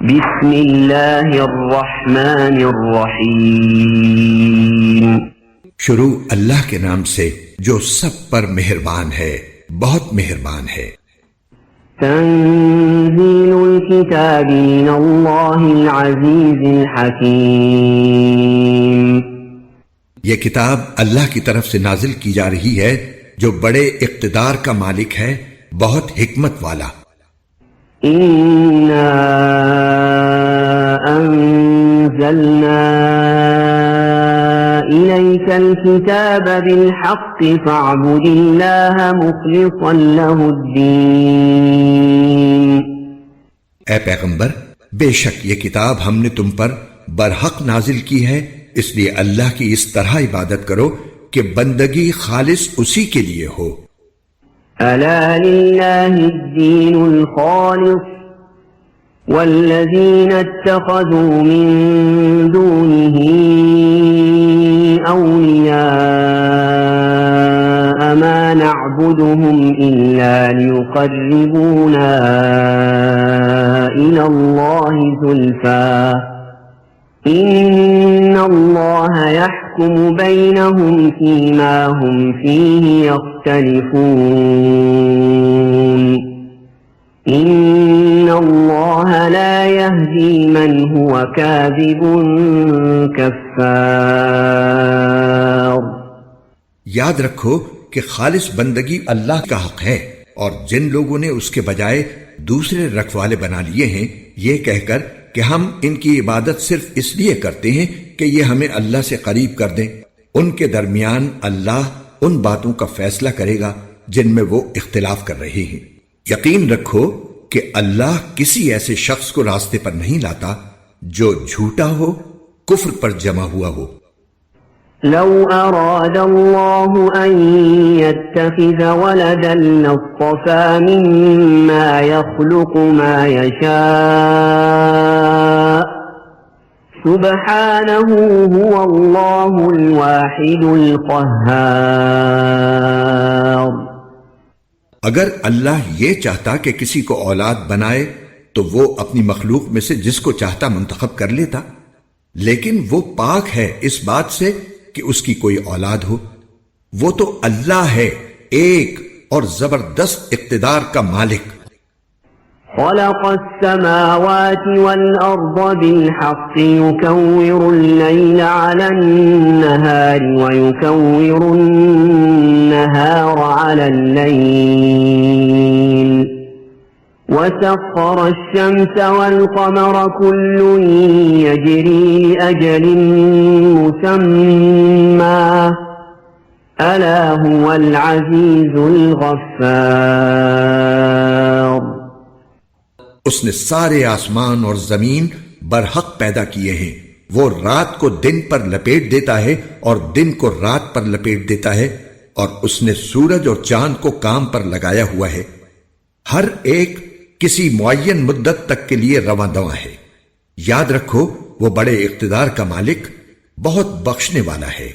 بسم اللہ الرحمن الرحیم شروع اللہ کے نام سے جو سب پر مہربان ہے، بہت مہربان ہے۔ تنزیل الکتاب من اللہ العزیز الحکیم، یہ کتاب اللہ کی طرف سے نازل کی جا رہی ہے جو بڑے اقتدار کا مالک ہے، بہت حکمت والا۔ انا انزلنا الیک الکتاب بالحق فاعبد اللہ مخلصا له الدین۔ اے پیغمبر، بے شک یہ کتاب ہم نے تم پر برحق نازل کی ہے، اس لیے اللہ کی اس طرح عبادت کرو کہ بندگی خالص اسی کے لیے ہو۔ الا للہ الدین الخالص والذین اتخذوا من دونه اولیاء ما نعبدهم الا ليقربونا الى الله زلفى ان اللہ يحكم بينهم فيما هم فيه يختلفون ان اللہ لا يهدي من هو كاذب كفار۔ یاد رکھو کہ خالص بندگی اللہ کا حق ہے، اور جن لوگوں نے اس کے بجائے دوسرے رکھوالے بنا لیے ہیں یہ کہہ کر کہ ہم ان کی عبادت صرف اس لیے کرتے ہیں کہ یہ ہمیں اللہ سے قریب کر دیں، ان کے درمیان اللہ ان باتوں کا فیصلہ کرے گا جن میں وہ اختلاف کر رہے ہیں۔ یقین رکھو کہ اللہ کسی ایسے شخص کو راستے پر نہیں لاتا جو جھوٹا ہو، کفر پر جمع ہوا ہو۔ لو اراد اللہ ان يتخذ ولدا لاصطفى مما يخلق ما يشاء سبحانه هو اللہ الواحد القہار۔ اگر اللہ یہ چاہتا کہ کسی کو اولاد بنائے تو وہ اپنی مخلوق میں سے جس کو چاہتا منتخب کر لیتا، لیکن وہ پاک ہے اس بات سے کہ اس کی کوئی اولاد ہو۔ وہ تو اللہ ہے، ایک اور زبردست اقتدار کا مالک۔ خلق السماوات والأرض بالحق يكور الليل على النهار ويكور النهار على الليل وسخر الشمس والقمر كل يجري لأجل مسمى ألا هو العزيز الغفار۔ اس نے سارے آسمان اور زمین برحق پیدا کیے ہیں، وہ رات کو دن پر لپیٹ دیتا ہے اور دن کو رات پر لپیٹ دیتا ہے، اور اس نے سورج اور چاند کو کام پر لگایا ہوا ہے، ہر ایک کسی معین مدت تک کے لیے رواں دواں ہے۔ یاد رکھو وہ بڑے اقتدار کا مالک، بہت بخشنے والا ہے۔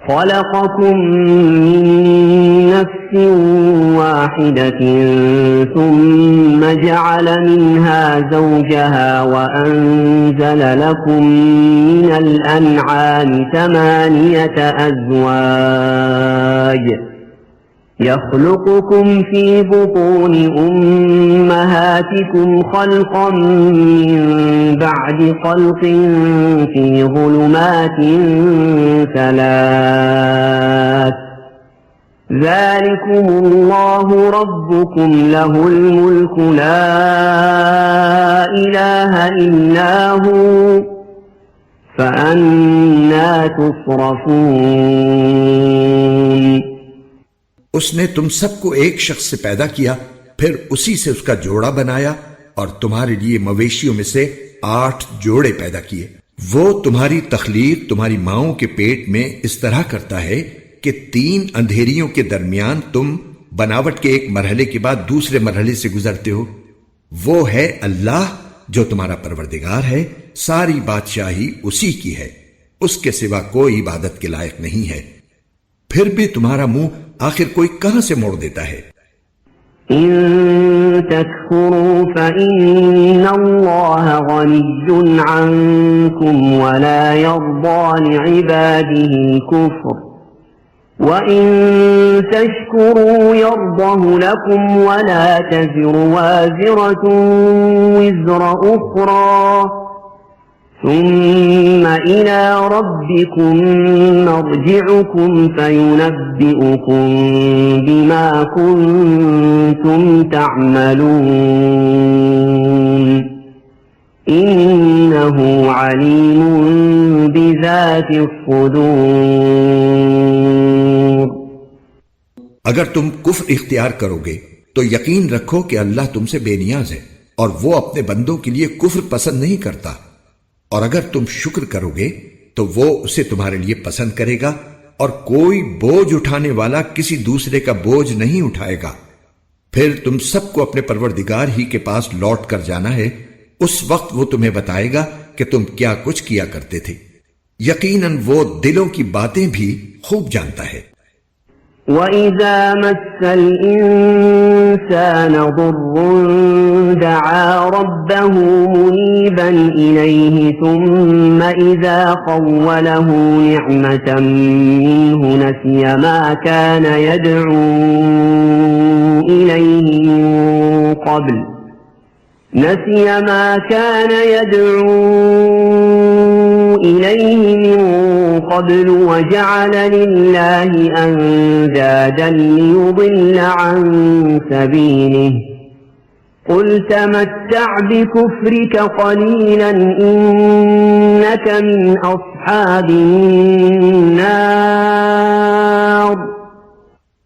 خلقكم من نفس واحدة ثم جعل منها زوجها وأنزل لكم من الأنعام 8 أزواج يخلقكم في بطون أمهاتكم خلقا من بعد خلق في ظلمات 3 ذلكم الله ربكم له الملك لا إله إلا هو فأنا تصرفون۔ اس نے تم سب کو ایک شخص سے پیدا کیا، پھر اسی سے اس کا جوڑا بنایا اور تمہارے لیے مویشیوں میں سے 8 جوڑے پیدا کیے۔ وہ تمہاری تخلیق تمہاری ماؤں کے پیٹ میں اس طرح کرتا ہے کہ 3 اندھیریوں کے درمیان تم بناوٹ کے ایک مرحلے کے بعد دوسرے مرحلے سے گزرتے ہو۔ وہ ہے اللہ جو تمہارا پروردگار ہے، ساری بادشاہی اسی کی ہے، اس کے سوا کوئی عبادت کے لائق نہیں ہے۔ پھر بھی تمہارا منہ آخر کوئی کہاں سے موڑ دیتا ہے؟ إن تكفروا فإن الله غني عنكم ولا يرضى لعباده الكفر وإن تشكروا يرضه لكم ولا تزر وازرة وزر أخرى ثم إلى ربكم مرجعكم فينبئكم بما كنتم تعملون إنه عليم بذات الصدور. اگر تم کفر اختیار کرو گے تو یقین رکھو کہ اللہ تم سے بے نیاز ہے اور وہ اپنے بندوں کے لیے کفر پسند نہیں کرتا، اور اگر تم شکر کرو گے تو وہ اسے تمہارے لیے پسند کرے گا، اور کوئی بوجھ اٹھانے والا کسی دوسرے کا بوجھ نہیں اٹھائے گا. پھر تم سب کو اپنے پروردگار ہی کے پاس لوٹ کر جانا ہے، اس وقت وہ تمہیں بتائے گا کہ تم کیا کچھ کیا کرتے تھے. یقیناً وہ دلوں کی باتیں بھی خوب جانتا ہے. وَإِذَا مَسَّ الْإِنسَانَ ضُرٌّ دَعَا رَبَّهُ مُنِيبًا إِلَيْهِ ثُمَّ إِذَا خَوَّلَهُ نِعْمَةً مِّنْهُ نَسِيَ مَا كَانَ يَدْعُو إِلَيْهِ من قبل وجعل لله أندادا ليضل عن سبيله قل تمتع بكفرك قليلا إنك من أصحاب النار.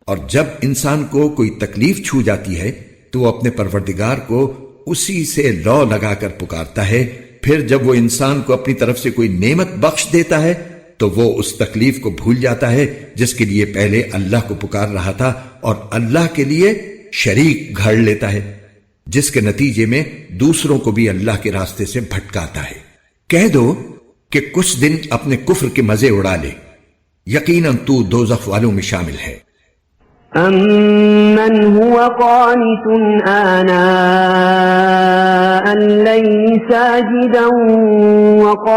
اور جب انسان کو کوئی تکلیف چھو جاتی ہے تو وہ اپنے پروردگار کو اسی سے لو لگا کر پکارتا ہے. پھر جب وہ انسان کو اپنی طرف سے کوئی نعمت بخش دیتا ہے تو وہ اس تکلیف کو بھول جاتا ہے جس کے لیے پہلے اللہ کو پکار رہا تھا، اور اللہ کے لیے شریک گھڑ لیتا ہے، جس کے نتیجے میں دوسروں کو بھی اللہ کے راستے سے بھٹکاتا ہے. کہہ دو کہ کچھ دن اپنے کفر کے مزے اڑا لے، یقیناً تو دوزخ والوں میں شامل ہے. أَمَّنْ هُوَ قَانِتٌ آنَاءَ اللَّيْلِ سَاجِدًا وَقَائِمًا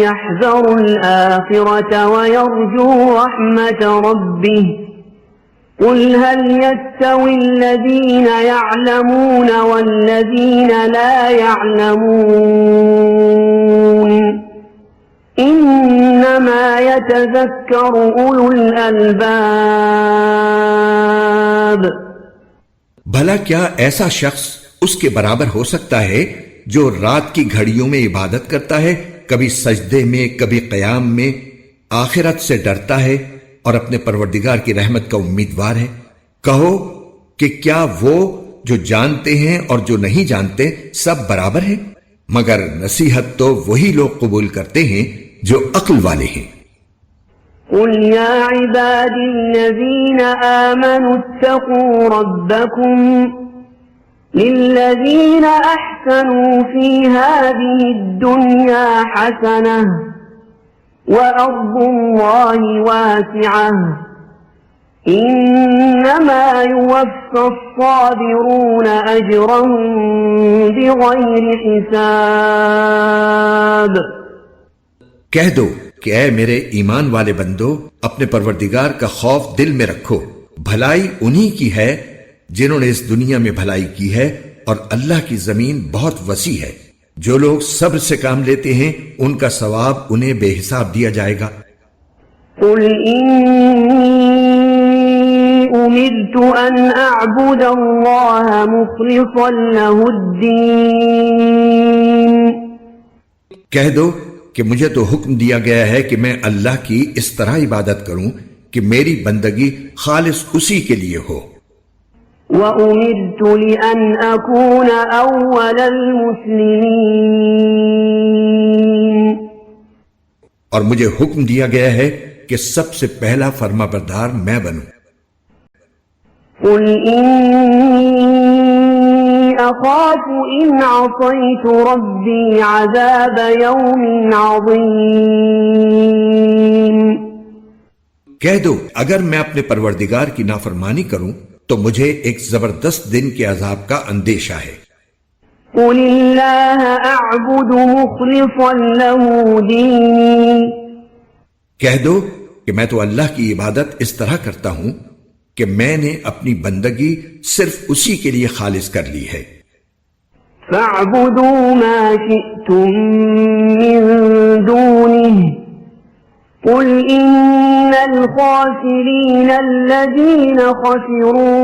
يَحْذَرُ الْآخِرَةَ وَيَرْجُو رَحْمَةَ رَبِّهِ قُلْ هَلْ يَسْتَوِي الَّذِينَ يَعْلَمُونَ وَالَّذِينَ لَا يَعْلَمُونَ انما يتذكر اولو الالباب. بھلا کیا ایسا شخص اس کے برابر ہو سکتا ہے جو رات کی گھڑیوں میں عبادت کرتا ہے، کبھی سجدے میں کبھی قیام میں، آخرت سے ڈرتا ہے اور اپنے پروردگار کی رحمت کا امیدوار ہے؟ کہو کہ کیا وہ جو جانتے ہیں اور جو نہیں جانتے سب برابر ہیں؟ مگر نصیحت تو وہی لوگ قبول کرتے ہیں جو عقل والے ہیں. قل يا عبادي الذين آمنوا اتقوا ربكم للذين أحسنوا في هذه الدنيا حسنة وأرض الله واسعة إنما يوفى الصابرون أجرهم بغير حساب. کہہ دو کہ اے میرے ایمان والے بندو، اپنے پروردگار کا خوف دل میں رکھو. بھلائی انہی کی ہے جنہوں نے اس دنیا میں بھلائی کی ہے، اور اللہ کی زمین بہت وسیع ہے. جو لوگ صبر سے کام لیتے ہیں ان کا ثواب انہیں بے حساب دیا جائے گا. قل إني أمرت أن أعبد الله مخلصا له الدين. کہہ دو کہ مجھے تو حکم دیا گیا ہے کہ میں اللہ کی اس طرح عبادت کروں کہ میری بندگی خالص اسی کے لیے ہو. وَأُمِرْتُ لِأَنْ أَكُونَ أَوَّلَ الْمُسْلِمِينَ. اور مجھے حکم دیا گیا ہے کہ سب سے پہلا فرما بردار میں بنوں. قُلْ إِنِّي أَخَافُ إِنْ عَصَيْتُ رَبِّي عَذَابَ يَوْمٍ عَظِيمٍ. کہہ دو اگر میں اپنے پروردگار کی نافرمانی کروں تو مجھے ایک زبردست دن کے عذاب کا اندیشہ ہے۔ قل اللہ اعبد مخلصا له دینی، کہہ دو کہ میں تو اللہ کی عبادت اس طرح کرتا ہوں کہ میں نے اپنی بندگی صرف اسی کے لیے خالص کر لی ہے۔ فاعبدوا ما شئتم من دونه قل ان الخاسرین الذین خسروا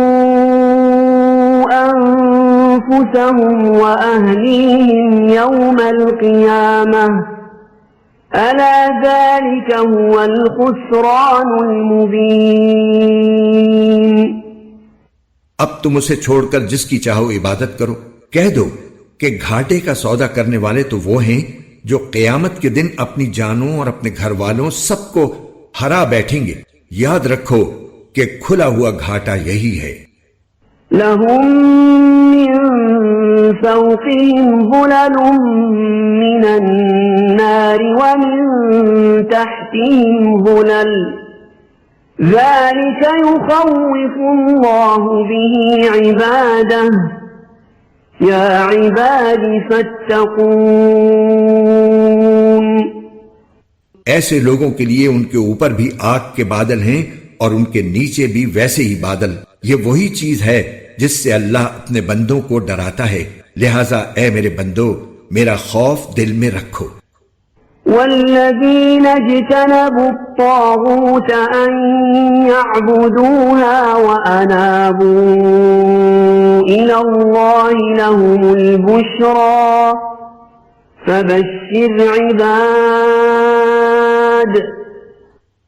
انفسهم واهلیهم یوم القیامة الا ذلك هو الخسران المبین۔ اب تم اسے چھوڑ کر جس کی چاہو عبادت کرو۔ کہہ دو کہ گھاٹے کا سودا کرنے والے تو وہ ہیں جو قیامت کے دن اپنی جانوں اور اپنے گھر والوں سب کو ہرا بیٹھیں گے۔ یاد رکھو کہ کھلا ہوا گھاٹا یہی ہے۔ لهم من فوقهم ظلل من النار ومن تحتهم ظلل ذلك يخوف الله به عباده یا عباد فاتقون۔ ایسے لوگوں کے لیے ان کے اوپر بھی آگ کے بادل ہیں اور ان کے نیچے بھی ویسے ہی بادل۔ یہ وہی چیز ہے جس سے اللہ اپنے بندوں کو ڈراتا ہے، لہذا اے میرے بندو میرا خوف دل میں رکھو۔ والذین اجتنبوا الطاغوت ان يعبدوها وانابوا الى اللہ لهم البشرى فبشر عباد۔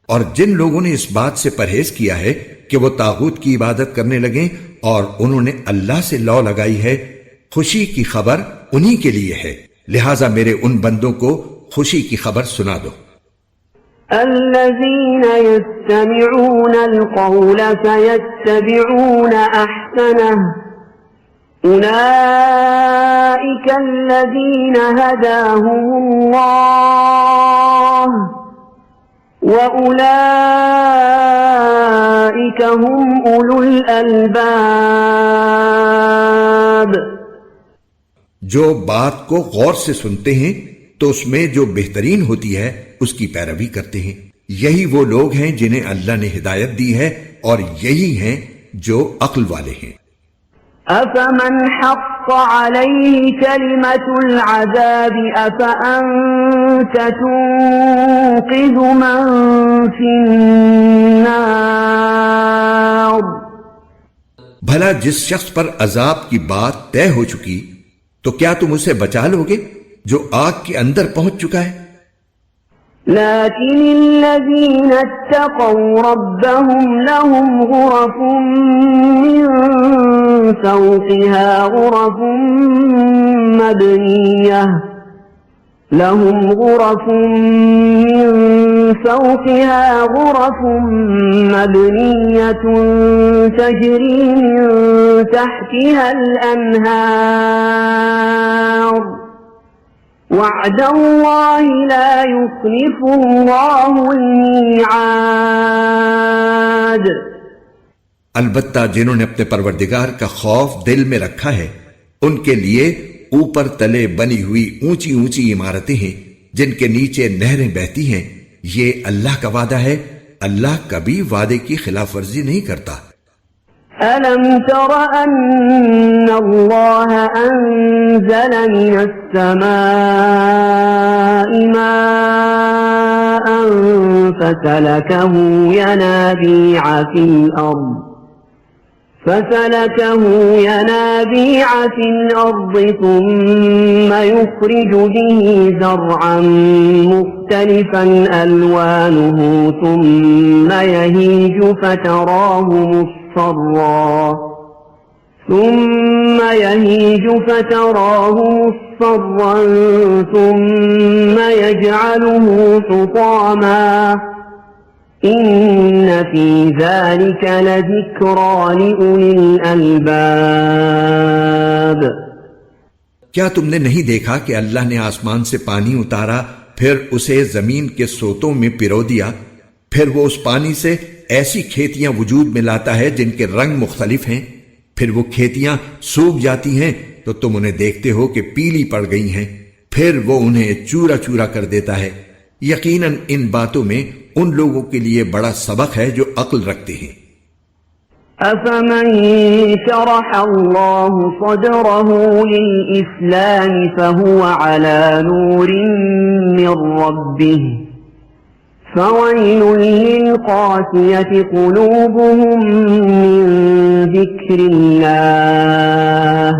اور جن لوگوں نے اس بات سے پرہیز کیا ہے کہ وہ طاغوت کی عبادت کرنے لگیں اور انہوں نے اللہ سے لو لگائی ہے، خوشی کی خبر انہی کے لیے ہے، لہذا میرے ان بندوں کو خوشی کی خبر سنا دو۔ الذين يستمعون القول فيتبعون احسنه اولئك الذين هداهم الله واولئك هم اولو الالباب۔ جو بات کو غور سے سنتے ہیں تو اس میں جو بہترین ہوتی ہے اس کی پیروی کرتے ہیں، یہی وہ لوگ ہیں جنہیں اللہ نے ہدایت دی ہے اور یہی ہیں جو عقل والے ہیں۔ افمن حق علیہ کلمۃ العذاب افانت تنقذ من فی النار۔ بھلا جس شخص پر عذاب کی بات طے ہو چکی تو کیا تم اسے بچا لو گے جو آگ کے اندر پہنچ چکا ہے؟ لیکن الذین اتقوا ربهم لهم غرف من فوقها غرف مبنیہ لهم غرف من فوقها غرف مبنية تجري من تحتها الأنهار وعد الله لا يخلف الله الميعاد۔ البتہ جنہوں نے اپنے پروردگار کا خوف دل میں رکھا ہے ان کے لیے اوپر تلے بنی ہوئی اونچی اونچی عمارتیں ہیں جن کے نیچے نہریں بہتی ہیں۔ یہ اللہ کا وعدہ ہے، اللہ کبھی وعدے کی خلاف ورزی نہیں کرتا۔ أَلَمْ تَرَ أَنَّ اللَّهَ أَنزَلَ مِنَ السَّمَاءِ مَاءً فَسَلَكَهُ ينابيع في الأرض ثم يخرج به زرعا مختلفا ألوانه ثم يهيج فتراه مصفرا ثم يجعله حطاما ان فی ذلک لذکری لأولی الالباب۔ کیا تم نے نہیں دیکھا کہ اللہ نے آسمان سے پانی اتارا پھر اسے زمین کے سوتوں میں پرو دیا، پھر وہ اس پانی سے ایسی کھیتیاں وجود میں لاتا ہے جن کے رنگ مختلف ہیں، پھر وہ کھیتیاں سوکھ جاتی ہیں تو تم انہیں دیکھتے ہو کہ پیلی پڑ گئی ہیں، پھر وہ انہیں چورا چورا کر دیتا ہے۔ یقیناً ان باتوں میں ان لوگوں کے لیے بڑا سبق ہے جو عقل رکھتے ہیں۔ أفمن شرح الله صدره للإسلام فهو على نور من ربه فويل للقاسية قلوبهم من ذكر الله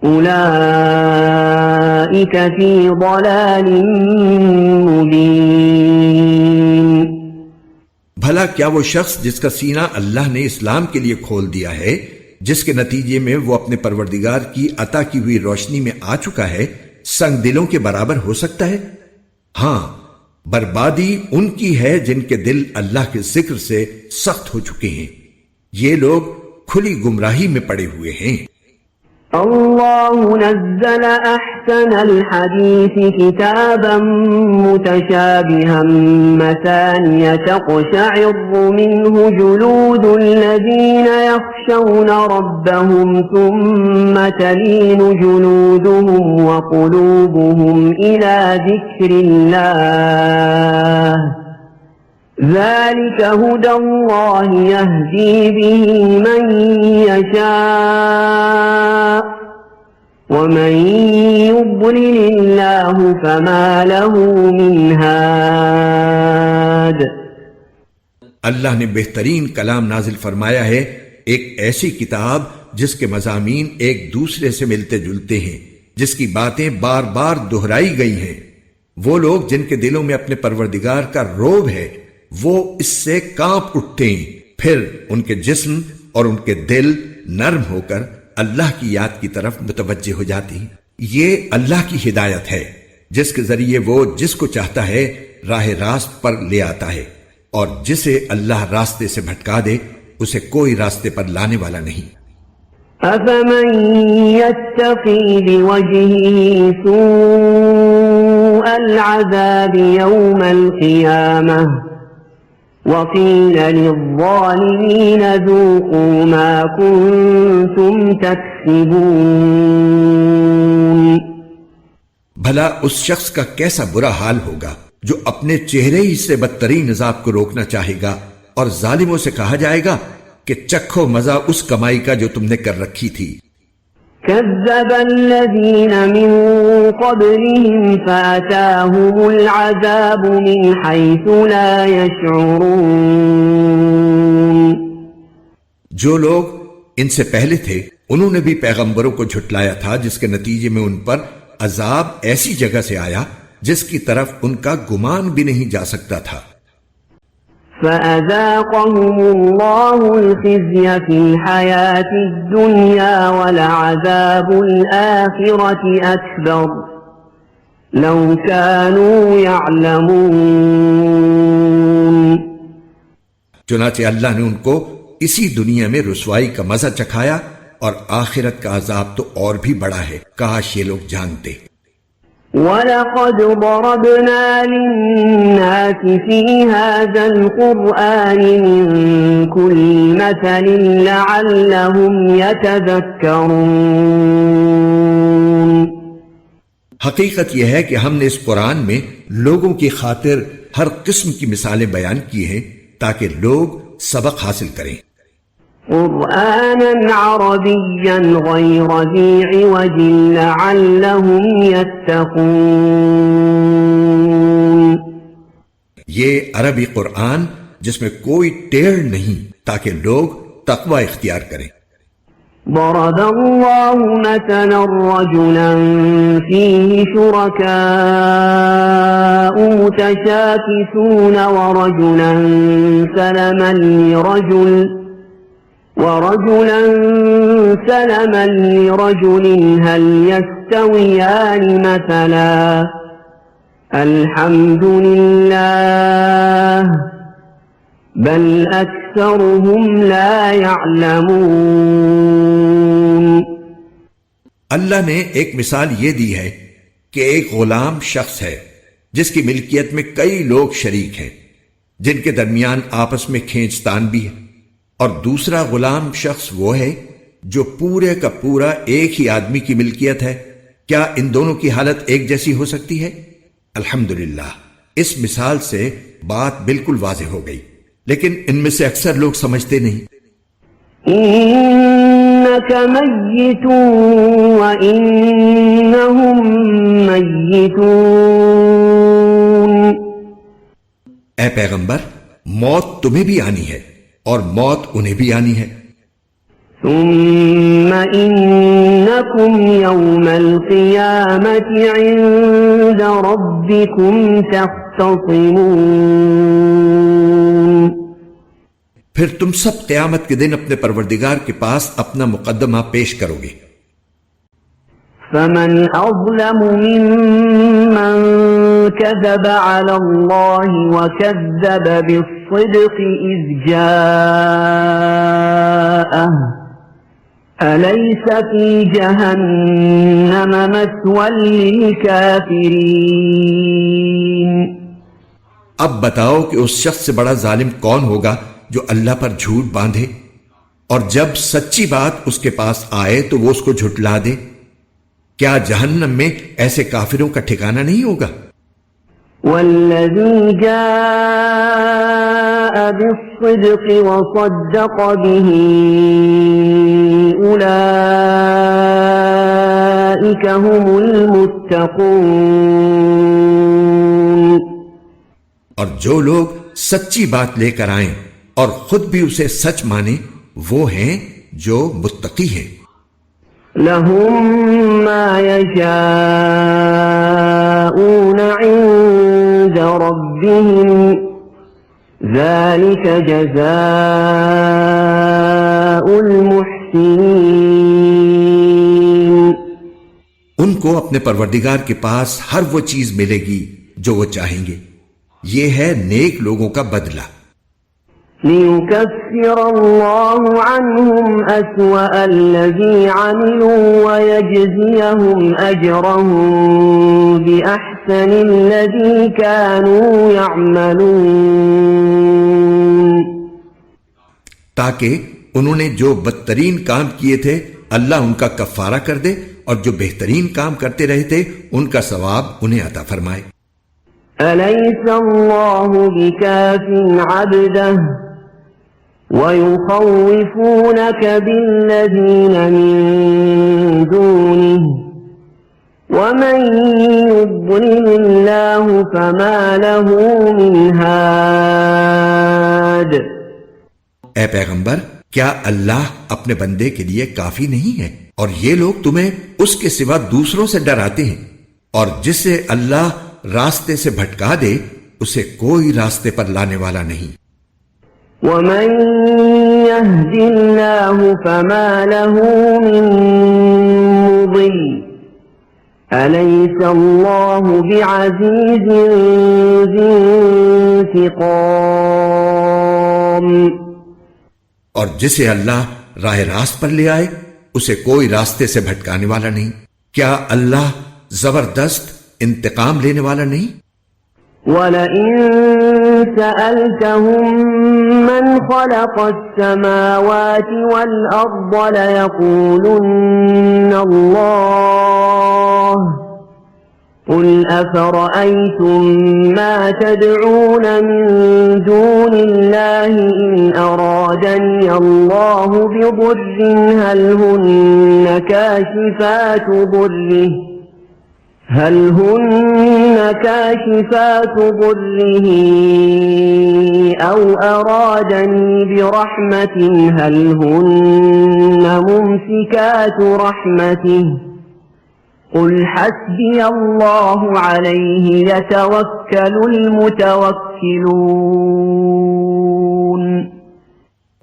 أولئك في ضلال مبين۔ بھلا کیا وہ شخص جس کا سینہ اللہ نے اسلام کے لیے کھول دیا ہے، جس کے نتیجے میں وہ اپنے پروردگار کی عطا کی ہوئی روشنی میں آ چکا ہے، سنگ دلوں کے برابر ہو سکتا ہے؟ ہاں، بربادی ان کی ہے جن کے دل اللہ کے ذکر سے سخت ہو چکے ہیں، یہ لوگ کھلی گمراہی میں پڑے ہوئے ہیں۔ الله نزل أحسن الحديث كتابا متشابها مثانية تقشعر منه جلود الذين يخشون ربهم ثم تلين جلودهم وقلوبهم إلى ذكر الله ذلك هدى الله يهدي به من يشاء ومن يضلل الله فما له من هاد۔ اللہ نے بہترین کلام نازل فرمایا ہے، ایک ایسی کتاب جس کے مضامین ایک دوسرے سے ملتے جلتے ہیں، جس کی باتیں بار بار دہرائی گئی ہیں۔ وہ لوگ جن کے دلوں میں اپنے پروردگار کا روب ہے وہ اس سے کانپ اٹھتے ہیں، پھر ان کے جسم اور ان کے دل نرم ہو کر اللہ کی یاد کی طرف متوجہ ہو جاتی ہیں۔ یہ اللہ کی ہدایت ہے جس کے ذریعے وہ جس کو چاہتا ہے راہ راست پر لے آتا ہے، اور جسے اللہ راستے سے بھٹکا دے اسے کوئی راستے پر لانے والا نہیں۔ أفمن يتقي بوجهه سوء العذاب يوم القيامة وقيل للظالمين ذوقوا ما كنتم تكسبون۔ بھلا اس شخص کا کیسا برا حال ہوگا جو اپنے چہرے ہی سے بدترین عذاب کو روکنا چاہے گا، اور ظالموں سے کہا جائے گا کہ چکھو مزہ اس کمائی کا جو تم نے کر رکھی تھی۔ كذب الذين من قبلهم فأتاهم العذاب من حيث لا يشعرون۔ جو لوگ ان سے پہلے تھے انہوں نے بھی پیغمبروں کو جھٹلایا تھا، جس کے نتیجے میں ان پر عذاب ایسی جگہ سے آیا جس کی طرف ان کا گمان بھی نہیں جا سکتا تھا۔ فأذاقهم الله الخزي في الحياة الدنيا ولعذاب الآخرة أكبر لو كانوا يعلمون۔ چنانچہ اللہ نے ان کو اسی دنیا میں رسوائی کا مزہ چکھایا، اور آخرت کا عذاب تو اور بھی بڑا ہے، کاش یہ لوگ جانتے۔ وَلَقَدْ ضَرَبْنَا لِلنَّاسِ فِي هَذَا الْقُرْآنِ مِنْ كُلِّ مَثَلٍ لَعَلَّهُمْ يَتَذَكَّرُونَ۔ حقیقت یہ ہے کہ ہم نے اس قرآن میں لوگوں کی خاطر ہر قسم کی مثالیں بیان کی ہیں تاکہ لوگ سبق حاصل کریں۔ قرآنا عربيا غير ذي عوج لعلهم يتقون۔ یہ عربی قرآن جس میں کوئی ٹیڑھ نہیں تاکہ لوگ تقوی اختیار کریں۔ ضرب الله مثلا رجلا فيه شركاء متشاكسون ورجلا سلما لرجل هل يستويان مثلا الحمد لله بل أكثرهم لا يعلمون۔ اللہ نے ایک مثال یہ دی ہے کہ ایک غلام شخص ہے جس کی ملکیت میں کئی لوگ شریک ہیں، جن کے درمیان آپس میں کھینچتان بھی ہے، اور دوسرا غلام شخص وہ ہے جو پورے کا پورا ایک ہی آدمی کی ملکیت ہے۔ کیا ان دونوں کی حالت ایک جیسی ہو سکتی ہے؟ الحمدللہ، اس مثال سے بات بالکل واضح ہو گئی، لیکن ان میں سے اکثر لوگ سمجھتے نہیں۔ إنك ميت وإنهم ميتون۔ اے پیغمبر، موت تمہیں بھی آنی ہے اور موت انہیں بھی آنی ہے۔ ثم إنكم يوم القيامة عند ربكم تختصمون۔ پھر تم سب قیامت کے دن اپنے پروردگار کے پاس اپنا مقدمہ پیش کرو گے۔ فمن أظلم ممن كذب على الله وكذب بالصدق إذ جاءه أليس في جهنم مثوى للكافرين۔ اب بتاؤ کہ اس شخص سے بڑا ظالم کون ہوگا جو اللہ پر جھوٹ باندھے اور جب سچی بات اس کے پاس آئے تو وہ اس کو جھٹلا دے؟ کیا جہنم میں ایسے کافروں کا ٹھکانہ نہیں ہوگا؟ والذي جاء بالصدق وصدق به أولئك هم المتقون۔ اور جو لوگ سچی بات لے کر آئیں اور خود بھی اسے سچ مانیں وہ ہیں جو متقی ہیں۔ لهم ما يشاءون عند ربهم ذلك جزاء المحسنين۔ ان کو اپنے پروردگار کے پاس ہر وہ چیز ملے گی جو وہ چاہیں گے، یہ ہے نیک لوگوں کا بدلہ۔ ليكفر الله عنهم أسوأ الذي عملوا ويجزيهم أجرهم بأحسن الذي كانوا يعملون۔ تاکہ انہوں نے جو بدترین کام کیے تھے اللہ ان کا کفارہ کر دے اور جو بہترین کام کرتے رہے تھے ان کا ثواب انہیں عطا فرمائے۔ أليس الله بكاف عبده ويخوفونك بالذين من دونه ومن يضلل الله فما له من هاد۔ اے پیغمبر، کیا اللہ اپنے بندے کے لیے کافی نہیں ہے؟ اور یہ لوگ تمہیں اس کے سوا دوسروں سے ڈراتے ہیں، اور جسے اللہ راستے سے بھٹکا دے اسے کوئی راستے پر لانے والا نہیں۔ ومن يهد الله فما له من مضل أليس الله بعزيز ذي انتقام۔ اور جسے اللہ راہ راست پر لے آئے اسے کوئی راستے سے بھٹکانے والا نہیں۔ کیا اللہ زبردست انتقام لینے والا نہیں؟ وَلَئِن سَأَلْتَهُم مَّنْ خَلَقَ السَّمَاوَاتِ وَالْأَرْضَ لَيَقُولُنَّ اللَّهُ قُلْ أَفَرَأَيْتُم مَّا تَدْعُونَ مِن دُونِ اللَّهِ إِنْ أَرَادَنِيَ اللَّهُ بِضُرٍّ هَلْ هُنَّ كاشفات ضره أو أرادني برحمة هل هن ممسكات رحمته قل حسبي الله عليه يتوكل المتوكلون۔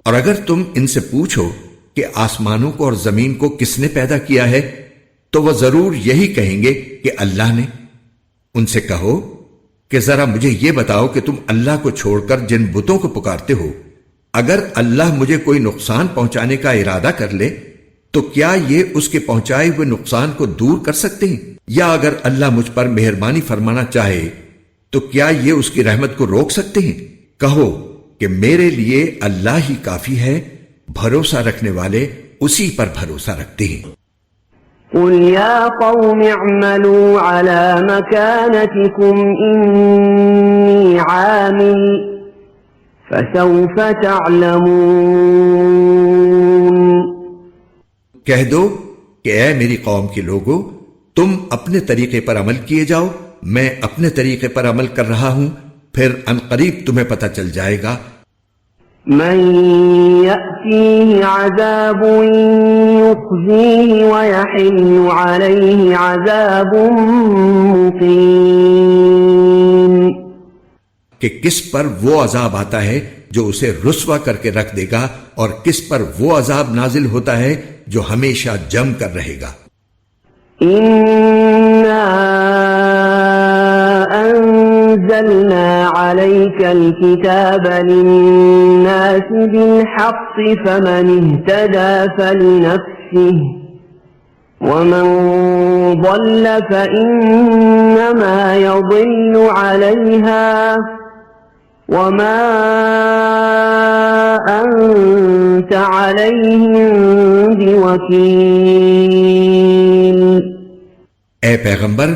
اور اگر تم ان سے پوچھو کہ آسمانوں کو اور زمین کو کس نے پیدا کیا ہے تو وہ ضرور یہی کہیں گے کہ اللہ نے۔ ان سے کہو کہ ذرا مجھے یہ بتاؤ کہ تم اللہ کو چھوڑ کر جن بتوں کو پکارتے ہو، اگر اللہ مجھے کوئی نقصان پہنچانے کا ارادہ کر لے تو کیا یہ اس کے پہنچائے ہوئے نقصان کو دور کر سکتے ہیں؟ یا اگر اللہ مجھ پر مہربانی فرمانا چاہے تو کیا یہ اس کی رحمت کو روک سکتے ہیں؟ کہو کہ میرے لیے اللہ ہی کافی ہے، بھروسہ رکھنے والے اسی پر بھروسہ رکھتے ہیں۔ قل يا قوم اعملوا على مكانتكم إني عامل فسوف تعلمون۔ کہہ دو کہ اے میری قوم کے لوگو، تم اپنے طریقے پر عمل کیے جاؤ، میں اپنے طریقے پر عمل کر رہا ہوں، پھر عنقریب تمہیں پتہ چل جائے گا۔ من يأتيه عذاب يخزيه ويحل عليه عذاب مقيم، کہ کس پر وہ عذاب آتا ہے جو اسے رسوا کر کے رکھ دے گا، اور کس پر وہ عذاب نازل ہوتا ہے جو ہمیشہ جم کر رہے گا۔ إنا أنزلنا عليك الكتاب للناس بالحق فمن اهتدى فلنفسه ومن ضل فإنما يضل عليها وما أنت عليهم بوكيل۔ اے پیغمبر،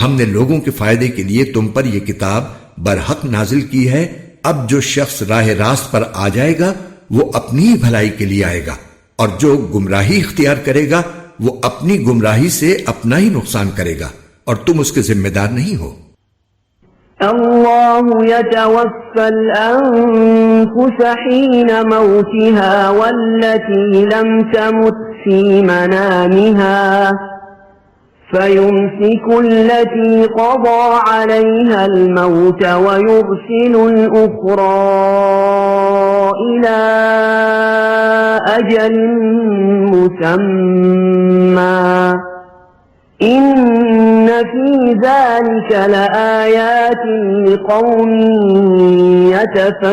ہم نے لوگوں کے فائدے کے لیے تم پر یہ کتاب برحق نازل کی ہے۔ اب جو شخص راہ راست پر آ جائے گا وہ اپنی ہی بھلائی کے لیے آئے گا، اور جو گمراہی اختیار کرے گا وہ اپنی گمراہی سے اپنا ہی نقصان کرے گا، اور تم اس کے ذمہ دار نہیں ہو۔ اللہ يتوفى الأنفس حين موتها والتي لم تمت في منامها فيمسك التي قضى عليها الموت ويرسل الأخرى إلى أجل مسمى إن في ذلك لآيات لقوم يتفكرون۔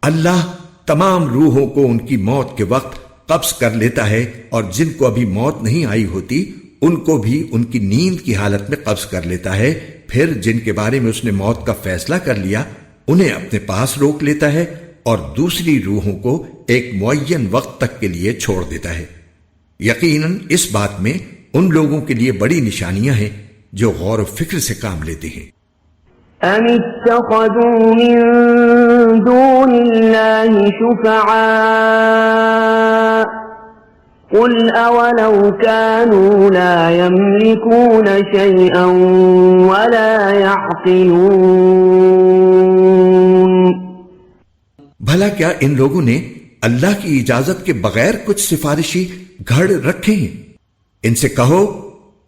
اللہ تمام روحوں کو ان کی موت کے وقت قبض کر لیتا ہے، اور جن کو ابھی موت نہیں آئی ہوتی ان کو بھی ان کی نیند کی حالت میں قبض کر لیتا ہے، پھر جن کے بارے میں اس نے موت کا فیصلہ کر لیا انہیں اپنے پاس روک لیتا ہے، اور دوسری روحوں کو ایک معین وقت تک کے لیے چھوڑ دیتا ہے۔ یقیناً اس بات میں ان لوگوں کے لیے بڑی نشانیاں ہیں جو غور و فکر سے کام لیتے ہیں۔ ام اتخذوا من دون الله شفعاء قل اولو كانوا لا يملكون شيئا ولا يعقلون۔ بھلا کیا ان لوگوں نے اللہ کی اجازت کے بغیر کچھ سفارشی گھڑ رکھے ہیں؟ ان سے کہو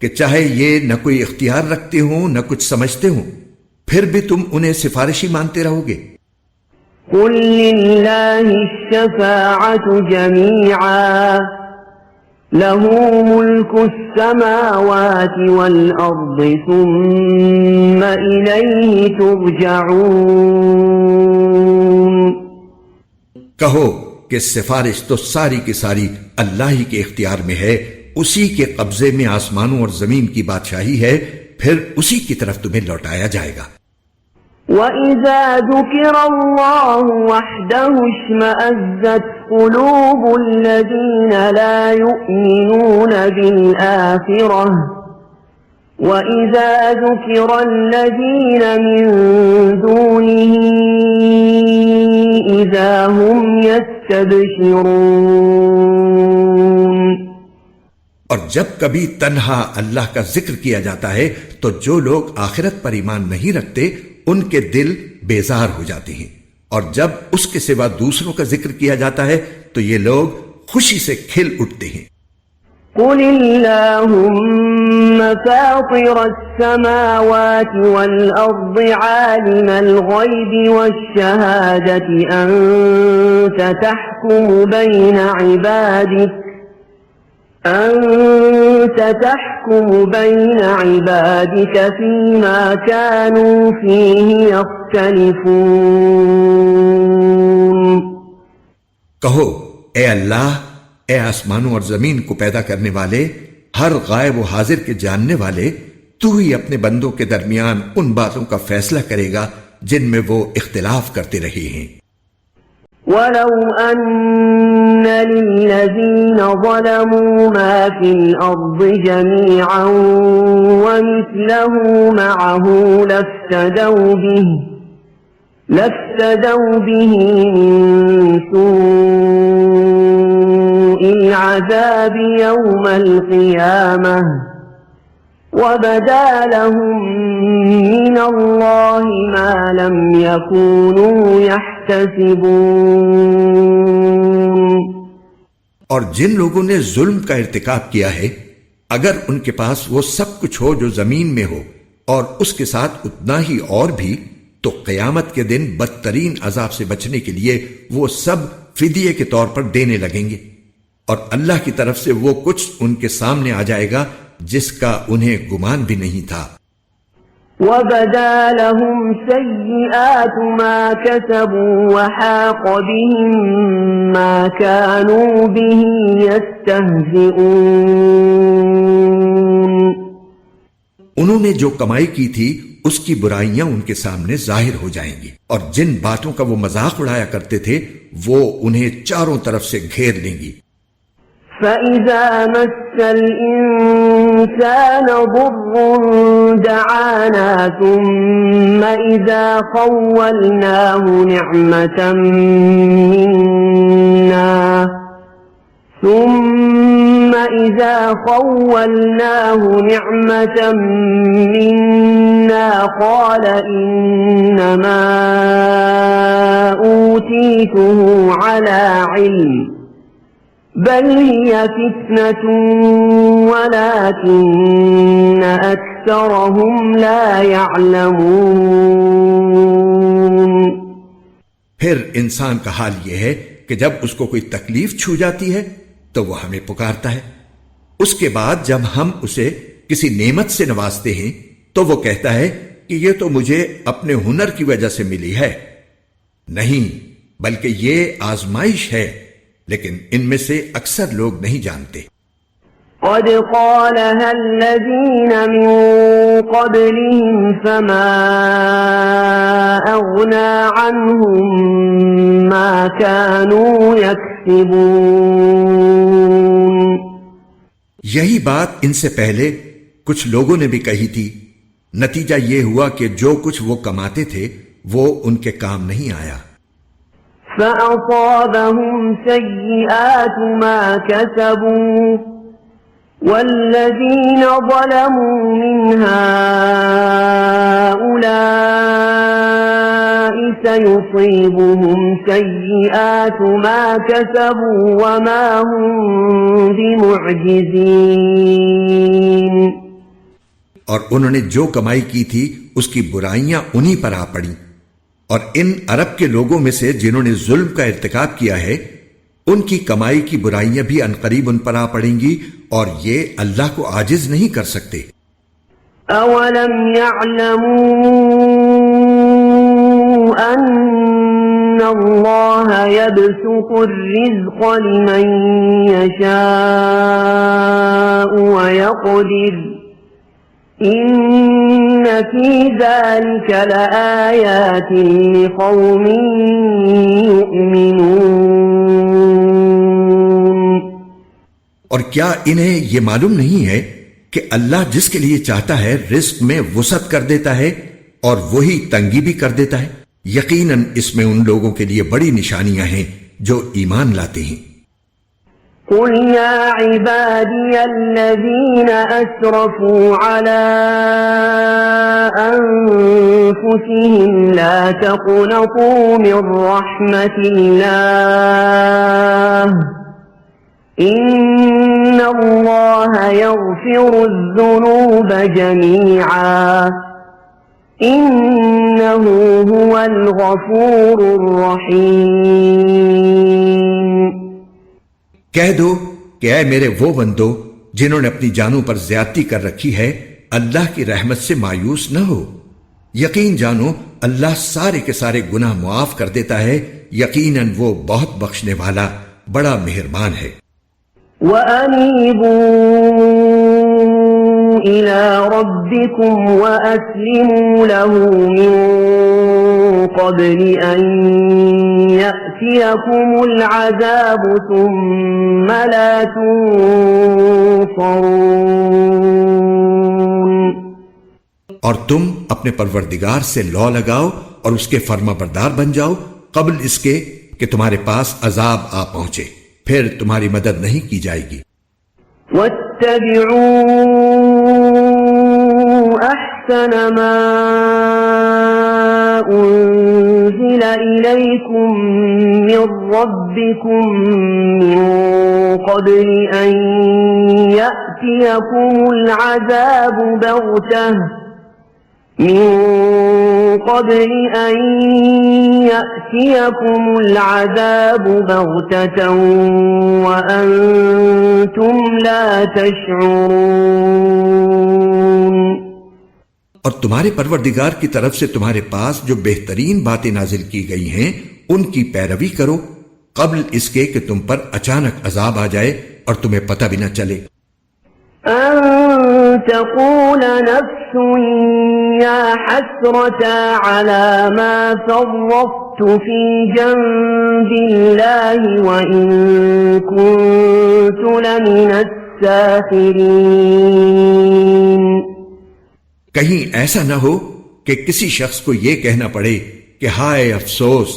کہ چاہے یہ نہ کوئی اختیار رکھتے ہوں نہ کچھ سمجھتے ہوں، پھر بھی تم انہیں سفارشی مانتے رہو گے۔ قل للہ الشفاعة جميعا له ملك السماوات والأرض ثم إليه ترجعون۔ کہو کہ سفارش تو ساری کی ساری اللہ ہی کے اختیار میں ہے، اسی کے قبضے میں آسمانوں اور زمین کی بادشاہی ہے، پھر اسی کی طرف تمہیں لوٹایا جائے گا۔ وَإِذَا ذُكِرَ اللَّهُ وَحْدَهُ اشْمَأَزَّتْ قُلُوبُ الَّذِينَ لَا يُؤْمِنُونَ بِالْآخِرَةِ وَإِذَا ذُكِرَ الَّذِينَ مِن دُونِهِ إِذَا هُمْ يَسْتَبْشِرُونَ۔ اور جب کبھی تنہا اللہ کا ذکر کیا جاتا ہے تو جو لوگ آخرت پر ایمان نہیں رکھتے ان کے دل بیزار ہو جاتے ہیں، اور جب اس کے سوا دوسروں کا ذکر کیا جاتا ہے تو یہ لوگ خوشی سے کھل اٹھتے ہیں۔ قل اللهم فاطر السماوات والأرض عالم الغيب والشهادة أنت تحكم بين عبادك فيما كانوا فيه يختلفون۔ کہو اے اللہ، اے آسمانوں اور زمین کو پیدا کرنے والے، ہر غائب و حاضر کے جاننے والے، تو ہی اپنے بندوں کے درمیان ان باتوں کا فیصلہ کرے گا جن میں وہ اختلاف کرتے رہے ہیں۔ وَلَوْ أَنَّ لِلَّذِينَ ظَلَمُوا مَا فِي الْأَرْضِ جَمِيعًا وَمِثْلَهُ مَعَهُ لَافْتَدَوْا بِهِ مِنْ سُوءِ الْعَذَابِ يَوْمَ الْقِيَامَةِ وَبَدَا لَهُم مِّنَ اللَّهِ مَا لَمْ يَكُونُوا يَحْتَسِبُونَ۔ اور جن لوگوں نے ظلم کا ارتکاب کیا ہے، اگر ان کے پاس وہ سب کچھ ہو جو زمین میں ہو اور اس کے ساتھ اتنا ہی اور بھی، تو قیامت کے دن بدترین عذاب سے بچنے کے لیے وہ سب فدیے کے طور پر دینے لگیں گے، اور اللہ کی طرف سے وہ کچھ ان کے سامنے آ جائے گا جس کا انہیں گمان بھی نہیں تھا۔ وَبَدَا لَهُمْ سَيِّئَاتُ مَا كَسَبُوا وَحَاقَ بِهِم مَّا كَانُوا بِهِ يَسْتَهْزِئُونَ۔ انہوں نے جو کمائی کی تھی اس کی برائیاں ان کے سامنے ظاہر ہو جائیں گی، اور جن باتوں کا وہ مذاق اڑایا کرتے تھے وہ انہیں چاروں طرف سے گھیر لیں گی۔ فَإِذَا مَسَّ الْإِنسَانَ ضُرٌّ دَعَانَا ثُمَّ إِذَا خَوَّلْنَاهُ نِعْمَةً مِّنَّا قَالَ إِنَّمَا أُوتِيتُهُ عَلَى عِلْمٍ بل هي فتنة ولكن أكثرهم لا يعلمون۔ پھر انسان کا حال یہ ہے کہ جب اس کو کوئی تکلیف چھو جاتی ہے تو وہ ہمیں پکارتا ہے، اس کے بعد جب ہم اسے کسی نعمت سے نوازتے ہیں تو وہ کہتا ہے کہ یہ تو مجھے اپنے ہنر کی وجہ سے ملی ہے۔ نہیں، بلکہ یہ آزمائش ہے، لیکن ان میں سے اکثر لوگ نہیں جانتے۔ قد قالها الذين من قبلهم فما أغنى عنهم ما كانوا يكسبون۔ یہی بات ان سے پہلے کچھ لوگوں نے بھی کہی تھی، نتیجہ یہ ہوا کہ جو کچھ وہ کماتے تھے وہ ان کے کام نہیں آیا۔ فَأَصَابَهُمْ سَيِّئَاتُ مَا كَسَبُوا وَالَّذِينَ ظَلَمُوا مِنْ هَؤُلَاءِ سَيُصِيبُهُمْ سَيِّئَاتُ مَا كَسَبُوا وَمَا هُمْ بِمُعْجِزِينَ۔ اور انہوں نے جو کمائی کی تھی اس کی برائیاں انہی پر آ پڑیں، اور ان عرب کے لوگوں میں سے جنہوں نے ظلم کا ارتکاب کیا ہے ان کی کمائی کی برائیاں بھی عنقریب ان پر آ پڑیں گی، اور یہ اللہ کو عاجز نہیں کر سکتے۔ أَوَلَمْ يَعْلَمُوا أَنَّ اللَّهَ يَبْسُطُ الرِّزْقَ لِمَن يَشَاءُ وَيَقْدِرُ إِنَّ فِي ذَلِكَ لَآيَاتٍ لِقَوْمٍ يُؤْمِنُونَ۔ اور کیا انہیں یہ معلوم نہیں ہے کہ اللہ جس کے لیے چاہتا ہے رزق میں وسعت کر دیتا ہے اور وہی تنگی بھی کر دیتا ہے؟ یقیناً اس میں ان لوگوں کے لیے بڑی نشانیاں ہیں جو ایمان لاتے ہیں۔ قل يا عبادي الذين أسرفوا على أنفسهم لا تقنطوا من رحمة الله إن الله يغفر الذنوب جميعا إنه هو الغفور الرحيم۔ کہہ دو کہ اے میرے وہ بندو جنہوں نے اپنی جانوں پر زیادتی کر رکھی ہے، اللہ کی رحمت سے مایوس نہ ہو، یقین جانو اللہ سارے کے سارے گناہ معاف کر دیتا ہے، یقیناً وہ بہت بخشنے والا بڑا مہربان ہے۔ وَأَنِيبُوا إلى ربكم وأسلموا له من قبل أن يأتيكم العذاب ثم لا تنصرون۔ اور تم اپنے پروردگار سے لو لگاؤ اور اس کے فرما بردار بن جاؤ قبل اس کے کہ تمہارے پاس عذاب آ پہنچے، پھر تمہاری مدد نہیں کی جائے گی۔ واتبعوا أحسن ما أنزل إليكم من ربكم من قبل أن يأتيكم العذاب بغتة وأنتم لا تشعرون۔ اور تمہارے پروردگار کی طرف سے تمہارے پاس جو بہترین باتیں نازل کی گئی ہیں ان کی پیروی کرو قبل اس کے کہ تم پر اچانک عذاب آ جائے اور تمہیں پتہ بھی نہ چلے۔ أن تقول نفس يا حسرة على ما فرطت في جنب الله وإن كنت لمن الساخرين۔ کہیں ایسا نہ ہو کہ کسی شخص کو یہ کہنا پڑے کہ ہائے افسوس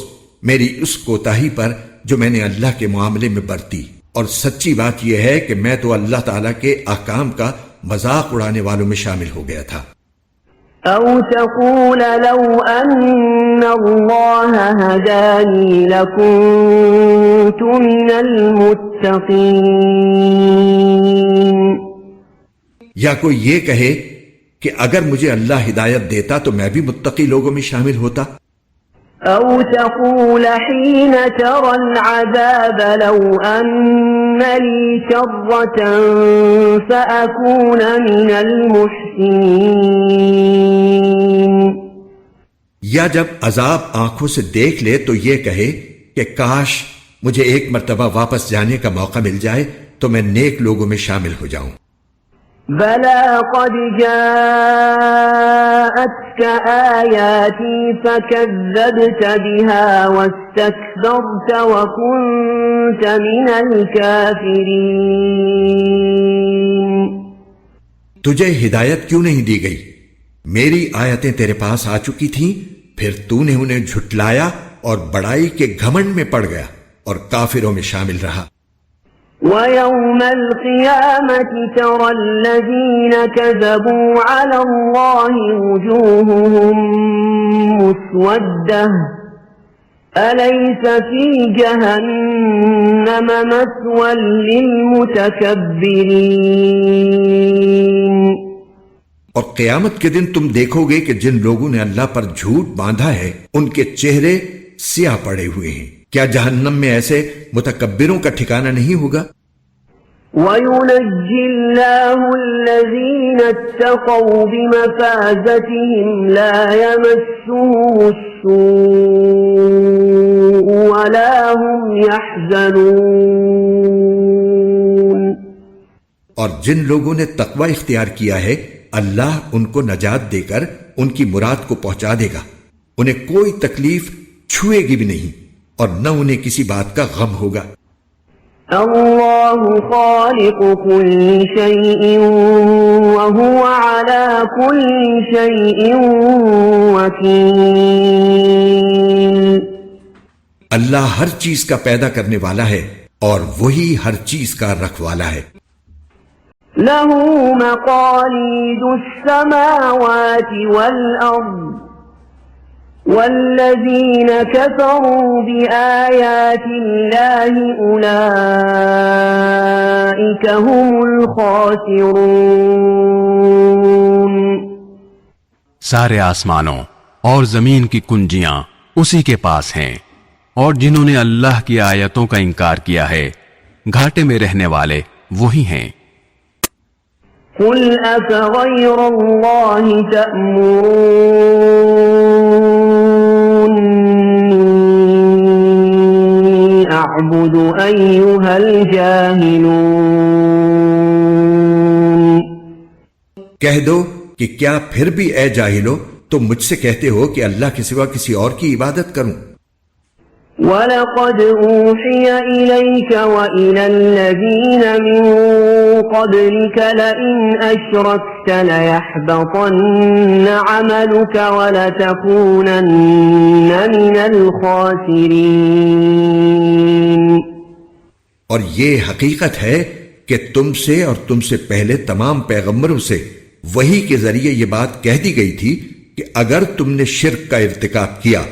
میری اس کوتاہی پر جو میں نے اللہ کے معاملے میں برتی، اور سچی بات یہ ہے کہ میں تو اللہ تعالیٰ کے احکام کا مذاق اڑانے والوں میں شامل ہو گیا تھا۔ أو تقول لو أن الله هداني لكنت من المتقين۔ یا کوئی یہ کہے کہ اگر مجھے اللہ ہدایت دیتا تو میں بھی متقی لوگوں میں شامل ہوتا۔ أو تقول حين ترى العذاب لو أن لي كرة فأكون من المحسنين۔ یا جب عذاب آنکھوں سے دیکھ لے تو یہ کہے کہ کاش مجھے ایک مرتبہ واپس جانے کا موقع مل جائے تو میں نیک لوگوں میں شامل ہو جاؤں۔ بلى قد جاءتك آياتي فكذبت بها واستكبرت وكنت من الكافرين۔ تجھے ہدایت کیوں نہیں دی گئی؟ میری آیتیں تیرے پاس آ چکی تھیں، پھر تو نے انہیں جھٹلایا اور بڑائی کے گھمنڈ میں پڑ گیا اور کافروں میں شامل رہا۔ وَيَوْمَ الْقِيَامَةِ تَرَى الَّذِينَ كَذَبُوا عَلَى اللَّهِ وُجُوهُهُمْ مُسْوَدَّةٌ أَلَيْسَ فِي جَهَنَّمَ مَثْوًى لِلْمُتَكَبِّرِينَ۔ اور قیامت کے دن تم دیکھو گے کہ جن لوگوں نے اللہ پر جھوٹ باندھا ہے ان کے چہرے سیاہ پڑے ہوئے ہیں، کیا جہنم میں ایسے متکبروں کا ٹھکانہ نہیں ہوگا؟ وَيُنَجِّي اللَّهُ الَّذِينَ اتَّقَوْا بِمَفَازَتِهِمْ لَا يَمَسُّهُمُ السُّوءُ وَلَا هُمْ يَحْزَنُونَ۔ اور جن لوگوں نے تقوی اختیار کیا ہے اللہ ان کو نجات دے کر ان کی مراد کو پہنچا دے گا، انہیں کوئی تکلیف چھوئے گی بھی نہیں اور نہ انہیں کسی بات کا غم ہوگا۔ اللہ خالق كل شيء وهو على كل شيء وكيل۔ اللہ ہر چیز کا پیدا کرنے والا ہے اور وہی ہر چیز کا رکھوالا ہے۔ له مقاليد السماوات والأرض والذين كفروا بآيات الله أولئك هم الخاسرون۔ سارے آسمانوں اور زمین کی کنجیاں اسی کے پاس ہیں، اور جنہوں نے اللہ کی آیتوں کا انکار کیا ہے گھاٹے میں رہنے والے وہی ہیں۔ قل أفغير الله تأمروني أعبد أيها الجاهلون۔ کہہ دو کہ کیا پھر بھی اے جاہلو تم مجھ سے کہتے ہو کہ اللہ کے سوا کسی اور کی عبادت کروں؟ وَلَقَدْ أُوحِيَ إِلَيْكَ وَإِلَى الَّذِينَ مِن قَبْلِكَ لَئِنْ أَشْرَكْتَ لَيَحْبَطَنَّ عَمَلُكَ وَلَتَكُونَنَّ مِنَ الْخَاسِرِينَ۔ اور یہ حقیقت ہے کہ تم سے اور تم سے پہلے تمام پیغمبروں سے وحی کے ذریعے یہ بات کہہ دی گئی تھی کہ اگر تم نے شرک کا ارتکاب کیا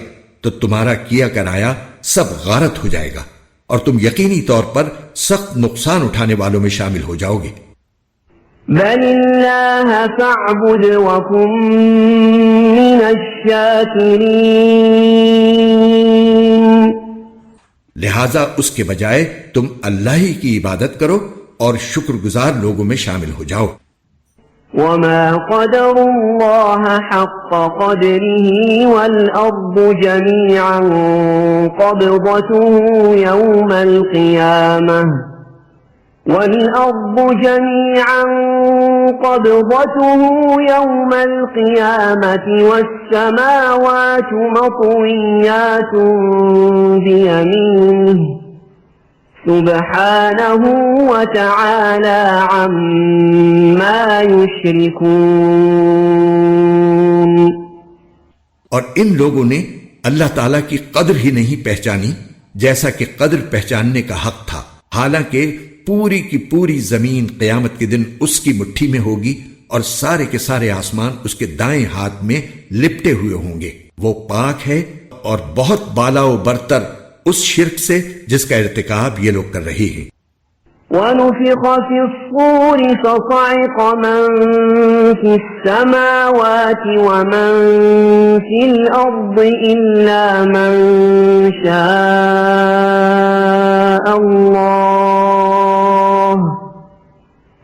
تو تمہارا کیا کرایا سب غارت ہو جائے گا اور تم یقینی طور پر سخت نقصان اٹھانے والوں میں شامل ہو جاؤ گے۔ بَلِ اللَّهَ فَاعْبُدْ وَكُن مِّنَ الشَّاكِرِينَ۔ لہذا اس کے بجائے تم اللہ ہی کی عبادت کرو اور شکر گزار لوگوں میں شامل ہو جاؤ۔ وَمَا قَدَرُوا اللَّهَ حَقَّ قَدْرِهِ وَالْأَرْضُ جَمِيعًا قَبْضَتُهُ يَوْمَ الْقِيَامَةِ وَالسَّمَاوَاتُ مَطْوِيَّاتٌ بِيَمِينِهِ سبحانه وتعالى عما يشركون۔ اور ان لوگوں نے اللہ تعالیٰ کی قدر ہی نہیں پہچانی جیسا کہ قدر پہچاننے کا حق تھا، حالانکہ پوری کی پوری زمین قیامت کے دن اس کی مٹھی میں ہوگی اور سارے کے سارے آسمان اس کے دائیں ہاتھ میں لپٹے ہوئے ہوں گے۔ وہ پاک ہے اور بہت بالا و برتر اس شرک سے جس کا ارتکاب یہ لوگ کر رہے ہیں۔ وَنُفِخَ فِي الصُّورِ فَصَعِقَ مَن فِي السَّمَاوَاتِ وَمَن فِي الْأَرْضِ إِلَّا مَن شَاءَ اللَّهُ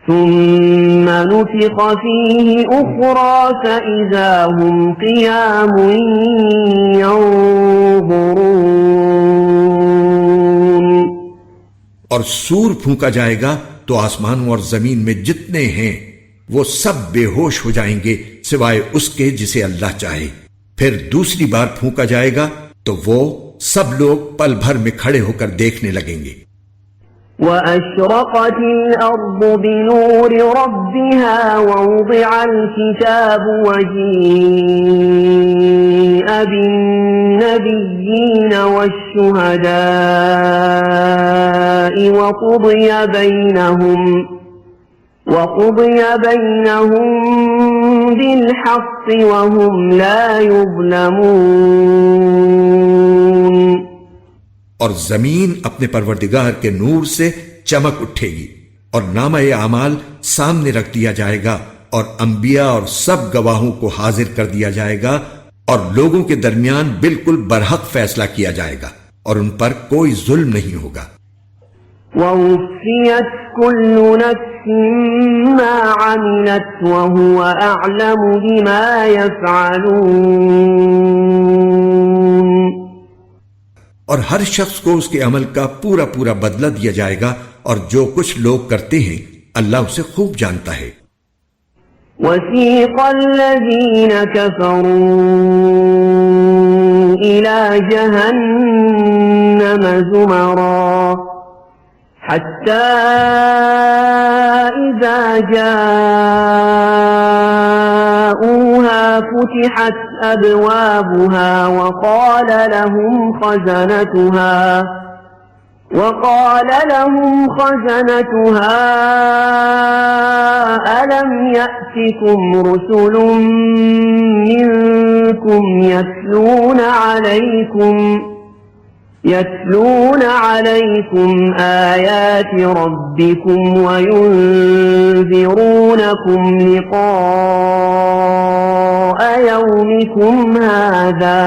ثُمَّ نُفِخَ فِيهِ أُخْرَى فَإِذَا هُمْ قِيَامٌ يَنظُرُونَ۔ اور سور پھونکا جائے گا تو آسمانوں اور زمین میں جتنے ہیں وہ سب بے ہوش ہو جائیں گے سوائے اس کے جسے اللہ چاہے۔ پھر دوسری بار پھونکا جائے گا تو وہ سب لوگ پل بھر میں کھڑے ہو کر دیکھنے لگیں گے۔ وَأَشْرَقَتِ الْأَرْضُ بِنُورِ رَبِّهَا وَوُضِعَ الْكِتَابُ وَجِيءَ بِالنَّبِيِّينَ وَالشُّهَدَاءِ وَقُضِيَ بَيْنَهُم بِالْحَقِّ وَهُمْ لَا يُظْلَمُونَ۔ اور زمین اپنے پروردگار کے نور سے چمک اٹھے گی اور نامہ اعمال سامنے رکھ دیا جائے گا اور انبیاء اور سب گواہوں کو حاضر کر دیا جائے گا اور لوگوں کے درمیان بالکل برحق فیصلہ کیا جائے گا اور ان پر کوئی ظلم نہیں ہوگا۔ وَوُفِّيَتْ كُلُّ نَفْسٍ مَّا عَمِلَتْ وَهُوَ أَعْلَمُ بِمَا يَفْعَلُونَ۔ اور ہر شخص کو اس کے عمل کا پورا پورا بدلہ دیا جائے گا اور جو کچھ لوگ کرتے ہیں اللہ اسے خوب جانتا ہے۔ وَسِيقَ الَّذِينَ كَفَرُوا إِلَى جَهَنَّمَ زُمَرًا حَتَّى إِذَا جَاءُوهَا فُتِحَتْ أَبْوَابُهَا وَقَالَ لَهُمْ خَزَنَتُهَا أَلَمْ يَأْتِكُمْ رُسُلٌ مِّنكُمْ يَتْلُونَ عَلَيْكُمْ آيَاتِ رَبِّكُمْ وَيُنذِرُونَكُمْ لِقَاءَ يَوْمِكُمْ هَذَا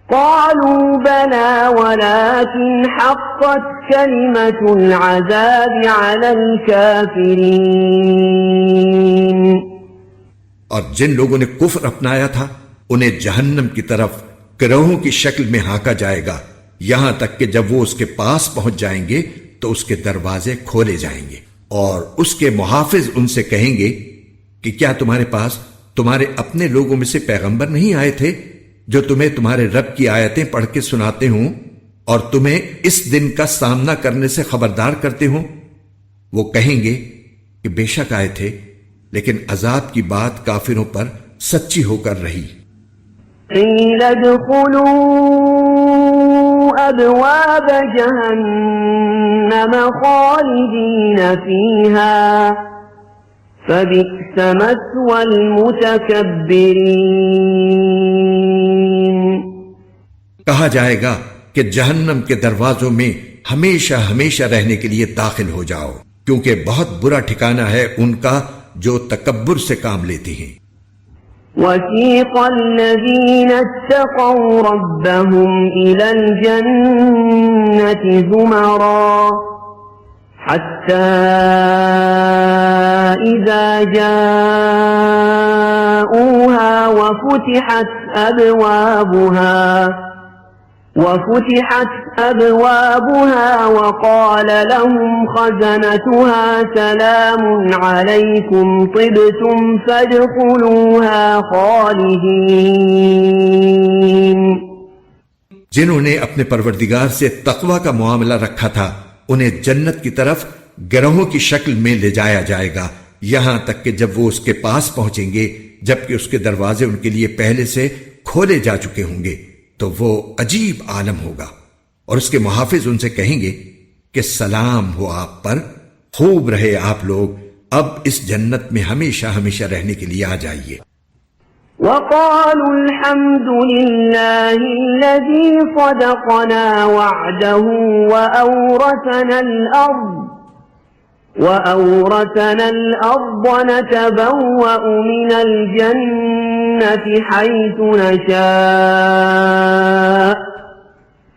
قَالُوا بَلَى وَلَكِنْ حَقَّتْ كَلِمَةُ الْعَذَابِ عَلَى الْكَافِرِينَ۔ اور جن لوگوں نے کفر اپنایا تھا انہیں جہنم کی طرف گروہوں کی شکل میں ہانکا جائے گا یہاں تک کہ جب وہ اس کے پاس پہنچ جائیں گے تو اس کے دروازے کھولے جائیں گے اور اس کے محافظ ان سے کہیں گے کہ کیا تمہارے پاس تمہارے اپنے لوگوں میں سے پیغمبر نہیں آئے تھے جو تمہیں تمہارے رب کی آیتیں پڑھ کے سناتے ہوں اور تمہیں اس دن کا سامنا کرنے سے خبردار کرتے ہوں؟ وہ کہیں گے کہ بے شک آئے تھے، لیکن عذاب کی بات کافروں پر سچی ہو کر رہی۔ قیل ادخلوا ابواب جہنم خالدین فیہا فبئس مثوى المتکبرین۔ کہا جائے گا کہ جہنم کے دروازوں میں ہمیشہ ہمیشہ رہنے کے لیے داخل ہو جاؤ، کیونکہ بہت برا ٹھکانہ ہے ان کا جو تکبر سے کام لیتی ہیں۔ وَسِيقَ الَّذِينَ اتَّقَوْا رَبَّهُمْ إِلَى الْجَنَّةِ زُمَرًا حَتَّى إِذَا جَاءُوهَا وفتحت أبوابها وقال لهم خزنتها سلام عليكم طبتم فادخلوها خالدين۔ جنہوں نے اپنے پروردگار سے تقوی کا معاملہ رکھا تھا انہیں جنت کی طرف گروہوں کی شکل میں لے جایا جائے گا، یہاں تک کہ جب وہ اس کے پاس پہنچیں گے جبکہ اس کے دروازے ان کے لیے پہلے سے کھولے جا چکے ہوں گے، تو وہ عجیب عالم ہوگا، اور اس کے محافظ ان سے کہیں گے کہ سلام ہو آپ پر، خوب رہے آپ لوگ، اب اس جنت میں ہمیشہ ہمیشہ رہنے کے لیے آ جائیے۔ وقالوا الحمد لله الذي صدقنا وعده وأورثنا الأرض نتبوأ من الجنة حيث نشاء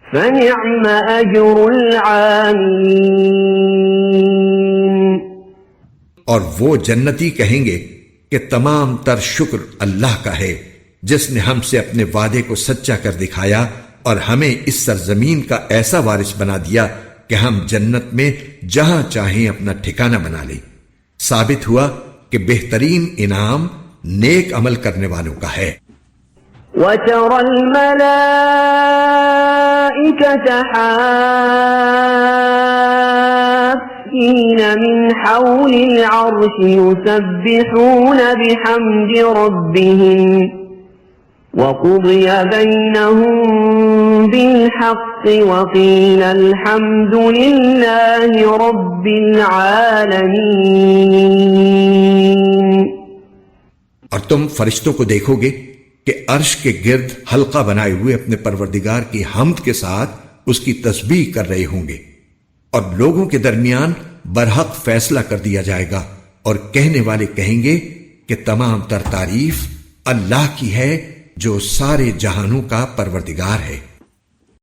فنعم أجر العاملين۔ اور وہ جنتی کہیں گے کہ تمام تر شکر اللہ کا ہے جس نے ہم سے اپنے وعدے کو سچا کر دکھایا اور ہمیں اس سرزمین کا ایسا وارث بنا دیا کہ ہم جنت میں جہاں چاہیں اپنا ٹھکانہ بنا لیں۔ ثابت ہوا کہ بہترین انعام نیک عمل کرنے والوں کا ہے۔ وَتَرَى الْمَلَائِكَةَ حَافِّينَ مِنْ حَوْلِ الْعَرْشِ يُسَبِّحُونَ بِحَمْدِ رَبِّهِمْ وَقُضِيَ بَيْنَهُمْ بِالْحَقِّ وَقِيلَ الْحَمْدُ لِلَّهِ رَبِّ الْعَالَمِينَ۔ اور تم فرشتوں کو دیکھو گے کہ عرش کے گرد حلقہ بنائے ہوئے اپنے پروردگار کی حمد کے ساتھ اس کی تسبیح کر رہے ہوں گے، اور لوگوں کے درمیان برحق فیصلہ کر دیا جائے گا، اور کہنے والے کہیں گے کہ تمام تر تعریف اللہ کی ہے جو سارے جہانوں کا پروردگار ہے۔